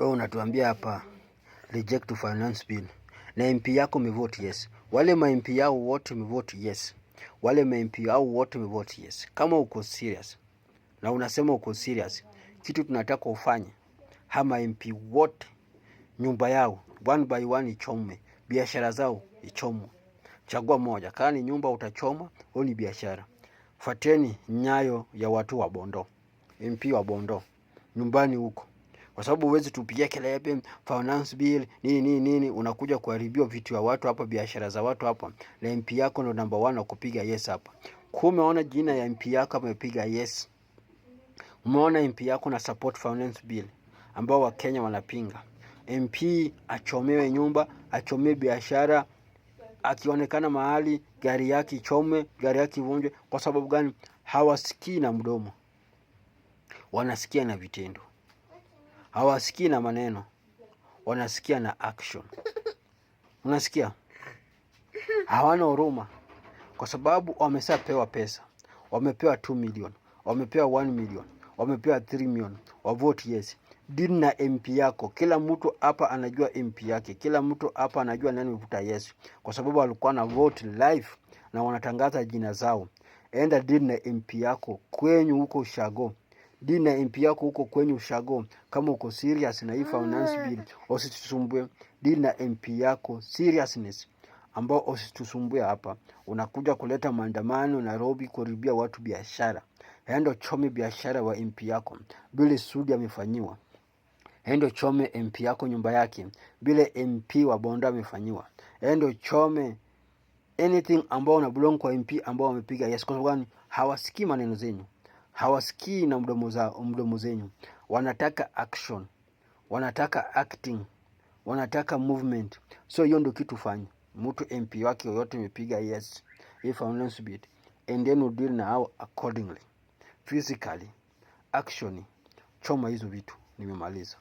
Wewe unatuambia hapa reject finance bill na MP yako umevote yes. Wale ma MP yao wote umevote yes. Wale ma MP yao wote umevote yes. Kama uko serious na unasema uko serious, kitu tunataka ufanye, hama MP wote nyumba yao one by one ichomwe, biashara zao ichomwe. Chagua moja, kama ni nyumba utachoma au ni biashara. Fuateni nyayo ya watu wa Bondo, MP wa Bondo nyumbani huko, kwa sababu huwezi tupigia kelele finance bill nini, unakuja kuharibiwa vitu ya watu hapa, biashara za watu hapa, na MP yako ndo number 1 kupiga yes hapa. Umeona jina ya MP yako amepiga yes, umeona MP yako na support finance bill ambao wa Kenya wanapinga. MP achomewe nyumba, achomewe biashara, akionekana mahali gari yake ichome, gari yake ivunjwe. Kwa sababu gani? Hawasikii na mdomo, wanasikia na vitendo. Hawasikii na maneno, wanasikia na action. Unasikia? Hawana huruma, kwa sababu wameshapewa pesa. Wamepewa 2 million, wamepewa 1 million, wamepewa 3 million, wavote yes. Dini na MP yako. Kila mtu hapa anajua MP yake. Kila mtu hapa anajua nani mvuta yes, kwa sababu walikuwa na vote live na wanatangaza jina zao. Enda dini na MP yako kwenyu huko ushago. Dini na MP yako huko kwenyu ushago. Kama uko serious na hii finance bill, usitusumbue. Dini na MP yako seriousness, ambao usitusumbue hapa. Unakuja kuleta maandamano Nairobi kuharibia watu biashara. Endo chome biashara wa MP yako bila Sudi amefanyiwa. Endo chome MP yako nyumba yake bila MP wa Bondo amefanyiwa. Endo chome anything ambao na belong kwa MP ambao wamepiga yes. Kwa sababu hawasikii maneno zenyu, hawasikii na mdomo zenyu. Wanataka action, wanataka acting, wanataka movement. So hiyo ndio kitu fanya. Mtu MP wake yote amepiga yes if finance bill, and then we deal now accordingly. Physically, action, choma hizo vitu. Nimemaliza.